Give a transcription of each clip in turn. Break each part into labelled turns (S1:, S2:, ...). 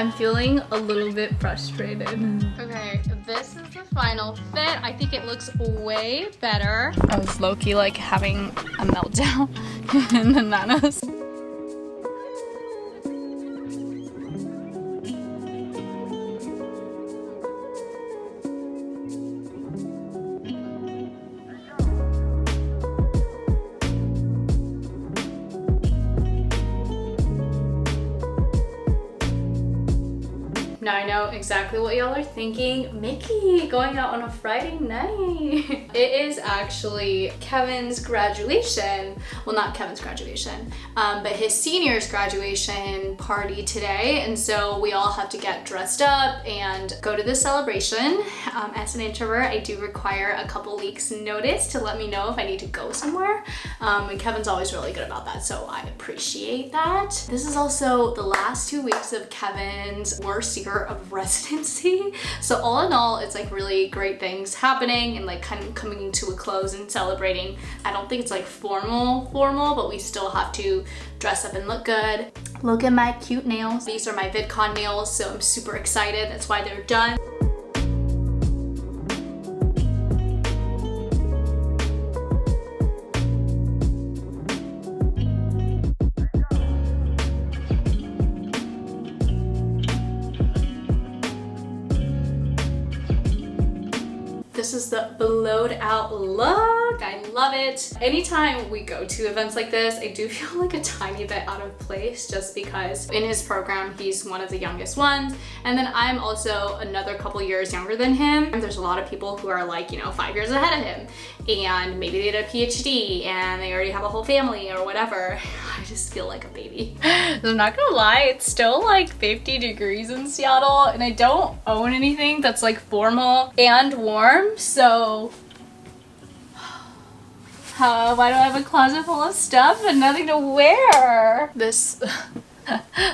S1: I'm feeling a little bit frustrated.
S2: Okay, this is the final fit. I think it looks way better.
S1: I was low-key like having a meltdown in the nanas. Now I know exactly what y'all are thinking. Miki, going out on a Friday night. It is actually Kevin's graduation. Well, not Kevin's graduation, but his senior's graduation party today. And so we all have to get dressed up and go to this celebration. As an introvert, I do require a couple weeks notice to let me know if I need to go somewhere. And Kevin's always really good about that, so I appreciate that. This is also the last 2 weeks of Kevin's worst year of residency. So all in all, it's like really great things happening and like kind of coming to a close and celebrating. I don't think it's like formal, but we still have to dress up and look good. Look at my cute nails. These are my VidCon nails, so I'm super excited. That's why they're done. This is the blowed out look. I love it. Anytime we go to events like this, I do feel like a tiny bit out of place just because in his program, he's one of the youngest ones. And then I'm also another couple years younger than him. And there's a lot of people who are like, 5 years ahead of him. And maybe they did a PhD and they already have a whole family or whatever. I just feel like a baby. I'm not gonna lie, it's still like 50 degrees in Seattle and I don't own anything that's like formal and warm, so why do I have a closet full of stuff and nothing to wear? This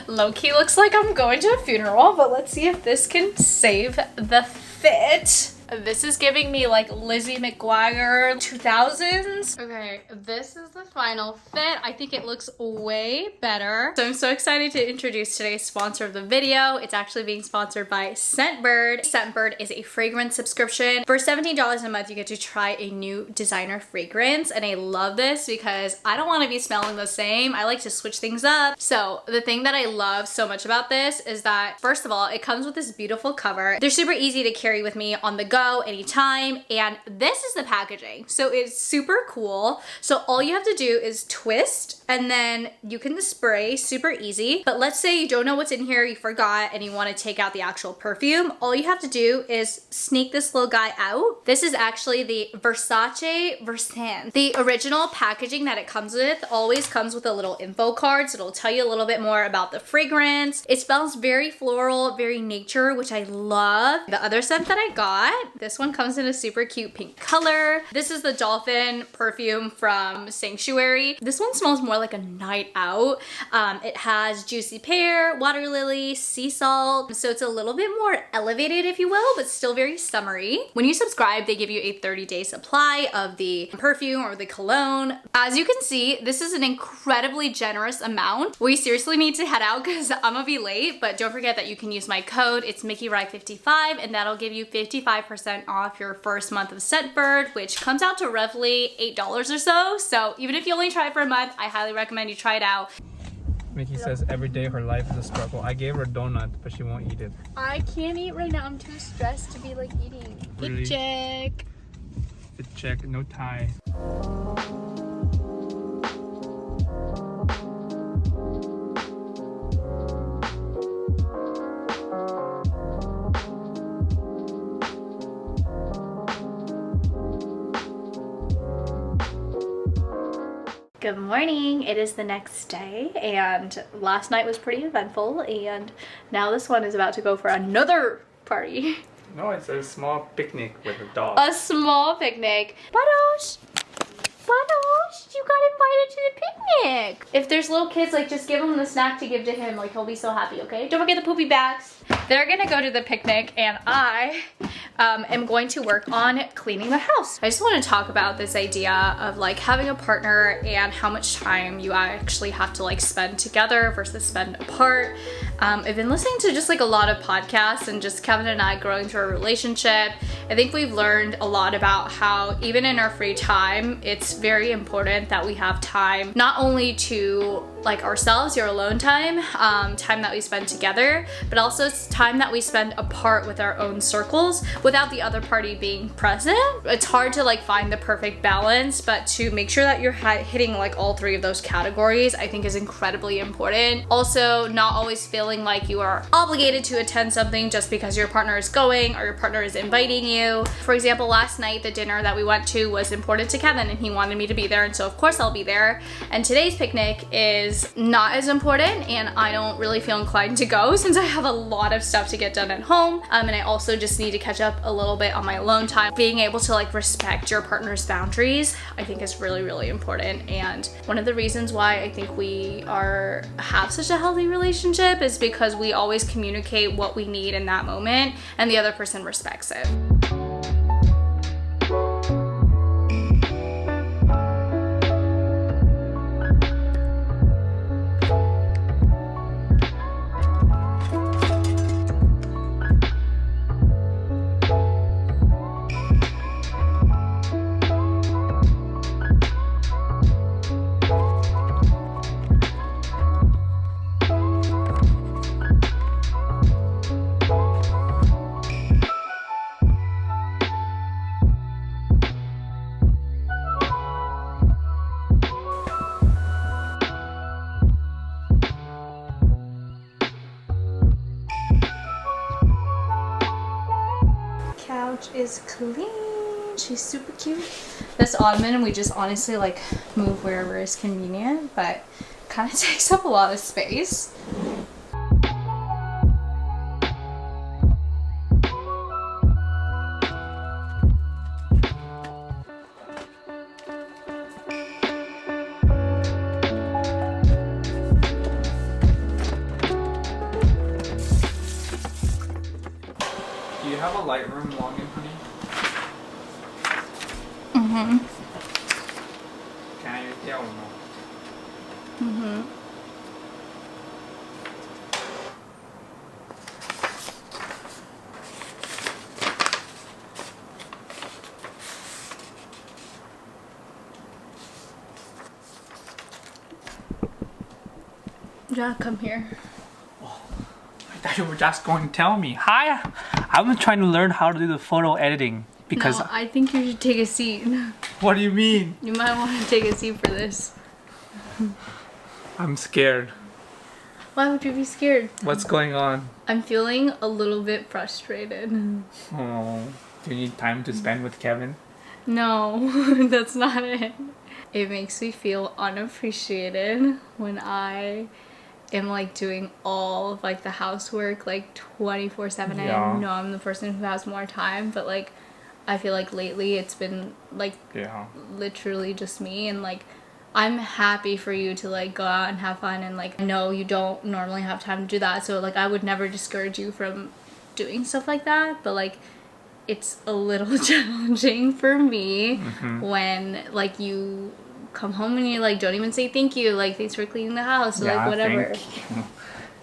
S1: low-key looks like I'm going to a funeral, but let's see if this can save the fit. This is giving me like Lizzie McGuire 2000s. Okay, this is the final fit. I think it looks way better. So I'm so excited to introduce today's sponsor of the video. It's actually being sponsored by Scentbird. Scentbird is a fragrance subscription. For $17 a month, you get to try a new designer fragrance. And I love this because I don't want to be smelling the same. I like to switch things up. So the thing that I love so much about this is that, first of all, it comes with this beautiful cover. They're super easy to carry with me on the go anytime, and this is the packaging, so it's super cool. So all you have to do is twist and then you can spray, super easy. But let's say you don't know what's in here, you forgot, and you want to take out the actual perfume. All you have to do is sneak this little guy out. This is actually the Versace Versace. The original packaging that it comes with always comes with a little info card, so it'll tell you a little bit more about the fragrance. It smells very floral, very nature, which I love. The other scent that I got, this one comes in a super cute pink color. This is the Dolphin perfume from Sanctuary. This one smells more like a night out. It has juicy pear, water lily, sea salt. So it's a little bit more elevated, if you will, but still very summery. When you subscribe, they give you a 30-day supply of the perfume or the cologne. As you can see, this is an incredibly generous amount. We seriously need to head out because I'm gonna be late, but don't forget that you can use my code. It's MikiRye55 and that'll give you 55% off your first month of Scentbird, which comes out to roughly $8 or so. So even if you only try it for a month, I highly recommend you try it out.
S3: Miki says every day her life is a struggle. I gave her a donut, but she won't eat it.
S1: I can't eat right now. I'm too stressed to be like eating.
S3: Really?
S1: Fit check.
S3: Fit check, no tie.
S1: Good morning. It is the next day and last night was pretty eventful and now this one is about to go for another party.
S3: No, it's a small picnic with a dog.
S1: A small picnic. Badosh! Badosh! You got invited to the picnic! If there's little kids, like just give them the snack to give to him. Like he'll be so happy, okay? Don't forget the poopy bags. They're gonna go to the picnic and I am going to work on cleaning the house. I just want to talk about this idea of like having a partner and how much time you actually have to like spend together versus spend apart. I've been listening to just like a lot of podcasts and just Kevin and I growing through our relationship. I think we've learned a lot about how even in our free time, it's very important that we have time not only to like ourselves, your alone time, time that we spend together, but also it's time that we spend apart with our own circles without the other party being present. It's hard to like find the perfect balance, but to make sure that you're hitting like all three of those categories, I think is incredibly important. Also, not always feeling like you are obligated to attend something just because your partner is going or your partner is inviting you. For example, last night, the dinner that we went to was important to Kevin and he wanted me to be there, and so of course I'll be there. And today's picnic is not as important and I don't really feel inclined to go since I have a lot of stuff to get done at home, and I also just need to catch up a little bit on my alone time. Being able to like respect your partner's boundaries, I think is really, really important. And one of the reasons why I think we have such a healthy relationship is because we always communicate what we need in that moment and the other person respects it. Couch is clean. She's super cute. This ottoman we just honestly like move wherever is convenient, but kind of takes up a lot of space.
S3: Do you have a Lightroom login, honey?
S1: Mm-hmm.
S3: Can you tell or no?
S1: Mm-hmm. Yeah, come here.
S3: I thought you were just going to tell me. Hi! I'm trying to learn how to do the photo editing because...
S1: No, I think you should take a seat.
S3: What do you mean?
S1: You might want to take a seat for this.
S3: I'm scared.
S1: Why would you be scared?
S3: What's going on?
S1: I'm feeling a little bit frustrated.
S3: Oh, do you need time to spend with Kevin?
S1: No, that's not it. It makes me feel unappreciated when I am like doing all of like the housework like 24/7.
S3: Yeah.
S1: I know I'm the person who has more time, but like I feel like lately it's been like literally just me, and like I'm happy for you to like go out and have fun, and like I know you don't normally have time to do that, so like I would never discourage you from doing stuff like that, but like it's a little challenging for me when like you come home and you like don't even say thank you, like thanks for cleaning the house, or like whatever.
S3: Thank you.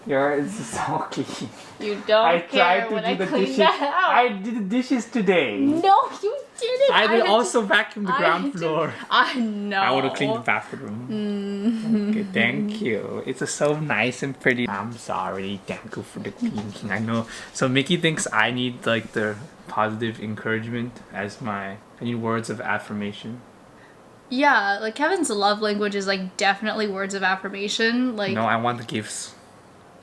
S3: You're so clean.
S1: You don't care when I clean the house.
S3: I did the dishes today.
S1: No, you didn't.
S3: I did also vacuum the ground floor.
S1: I know.
S3: I would have cleaned the bathroom. Okay, thank you. It's so nice and pretty. I'm sorry. Thank you for the cleaning. I know. So Miki thinks I need like the positive encouragement as I need words of affirmation.
S1: Yeah, like Kevin's love language is like definitely words of affirmation. Like
S3: no, I want the gifts.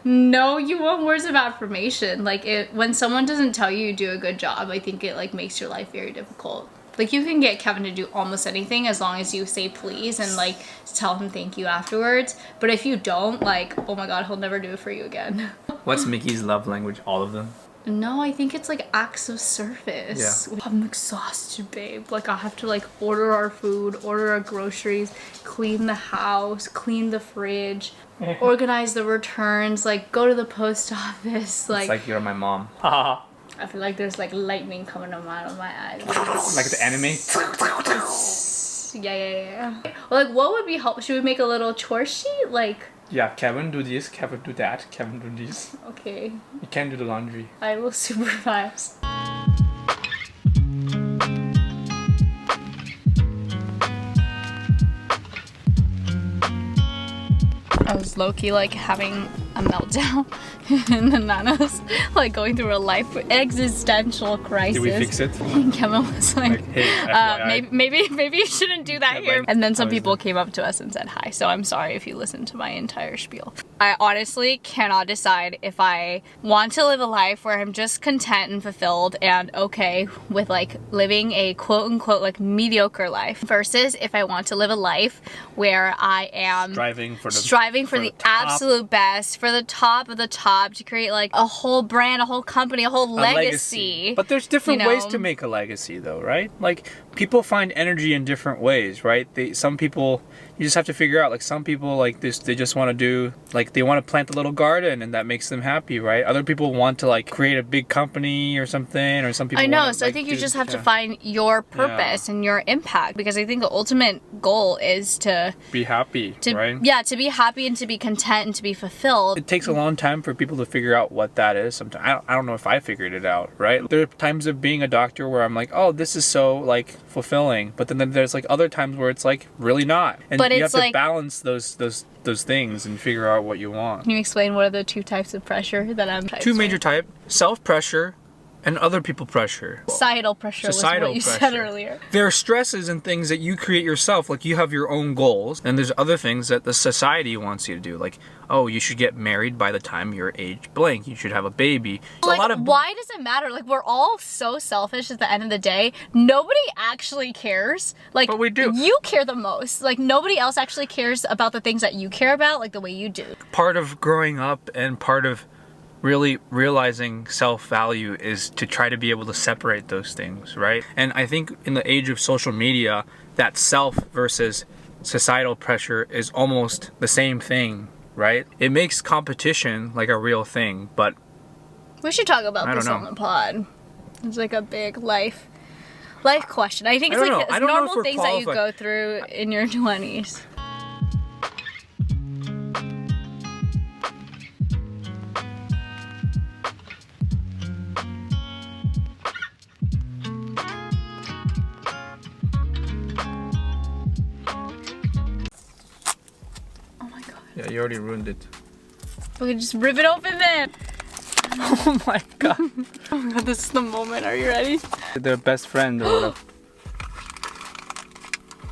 S1: No, you want words of affirmation. Like when someone doesn't tell you do a good job, I think it like makes your life very difficult. Like you can get Kevin to do almost anything as long as you say please and like tell him thank you afterwards. But if you don't, like, oh my god, he'll never do it for you again.
S3: What's Miki's love language? All of them?
S1: No, I think it's like acts of service. Yeah. I'm exhausted, babe. Like I have to like order our food, order our groceries, clean the house, clean the fridge, organize the returns, like go to the post office. Like,
S3: it's like you're my mom.
S1: I feel like there's like lightning coming out of my eyes.
S3: Like the anime?
S1: Yeah. Well, like what would be helpful? Should we make a little chore sheet? Like
S3: Yeah, Kevin do this, Kevin do that, Kevin do this.
S1: Okay.
S3: You can't do the laundry.
S1: I will supervise. I was low-key like having a meltdown and then Nana's like going through a life existential crisis.
S3: Did we fix it?
S1: And Kevin was like,
S3: hey, FYI.
S1: maybe you shouldn't do that
S3: Yeah,
S1: here. And then some
S3: how is
S1: people
S3: that?
S1: came up to us and said hi, so I'm sorry if you listened to my entire spiel. I honestly cannot decide if I want to live a life where I'm just content and fulfilled and okay with like living a quote-unquote like mediocre life versus if I want to live a life where I am
S3: Striving for
S1: the
S3: top.
S1: absolute best, for the top of the top, to create like a whole brand, a whole company, a whole legacy.
S4: But there's different
S1: you know?
S4: ways to make a legacy though, right? Like people find energy in different ways, right? Some people, you just have to figure out, like some people like this, they just want to do, like they want to plant a little garden and that makes them happy, right? Other people want to like create a big company or something, or some people
S1: I know,
S4: wanna,
S1: so I
S4: like,
S1: think you
S4: do-
S1: just have to
S4: yeah.
S1: find your purpose and your impact, because I think the ultimate goal is to
S4: Be happy, right?
S1: yeah, to be happy and to be content and to be fulfilled.
S4: It takes a long time for people to figure out what that is. Sometimes I don't know if I figured it out, right? There are times of being a doctor where I'm like, oh, this is so like fulfilling, but then there's like other times where it's like really not, and
S1: But
S4: you
S1: it's
S4: have to
S1: like-
S4: balance those things and figure out what you want.
S1: Can you explain what are the two types of pressure that I'm
S4: Two major type: self pressure and other people pressure.
S1: societal pressure
S4: Societal
S1: was what you said
S4: pressure.
S1: earlier.
S4: There are stresses and things that you create yourself, like you have your own goals, and there's other things that the society wants you to do, like, oh, you should get married by the time you're age blank, you should have a baby.
S1: Like,
S4: a lot of
S1: why does it matter? Like, we're all so selfish at the end of the day. Nobody actually cares. Like,
S4: But we do.
S1: You care the most. Like, nobody else actually cares about the things that you care about, like the way you do.
S4: part of growing up and part of really realizing self-value is to try to be able to separate those things, right? And I think in the age of social media, that self versus societal pressure is almost the same thing, right? It makes competition like a real thing, but
S1: We should talk about
S4: I
S1: this
S4: don't
S1: on
S4: know.
S1: the pod. It's like a big life question. I think
S4: I
S1: it's
S4: don't
S1: like
S4: know. I
S1: it's
S4: don't know if
S1: normal
S4: we're
S1: things that you
S4: qualified.
S1: go through in your 20s. Oh my god.
S3: Yeah, you already ruined it.
S1: We can just rip it open then.
S3: Oh my god.
S1: Oh my god, this is the moment. Are you ready?
S3: They're best friend or whatever.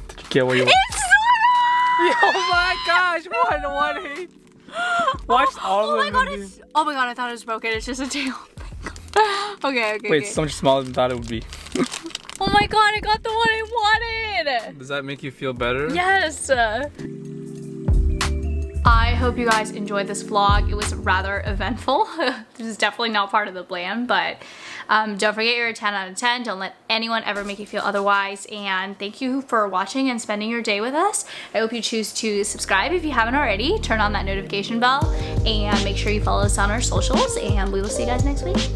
S3: Did you get what you want?
S1: It's Zora!
S3: Oh my gosh, one hate. Watch all
S1: Oh
S3: of
S1: my
S3: them.
S1: god, it's. Oh my god, I thought it was broken. It's just a tail. Okay, okay.
S3: Wait,
S1: okay.
S3: so much smaller than I thought it would be.
S1: Oh my god, I got the one I wanted!
S3: Does that make you feel better?
S1: Yes! I hope you guys enjoyed this vlog. It was rather eventful. This is definitely not part of the plan, but don't forget you're a 10 out of 10. Don't let anyone ever make you feel otherwise. And thank you for watching and spending your day with us. I hope you choose to subscribe if you haven't already. Turn on that notification bell and make sure you follow us on our socials, and we will see you guys next week.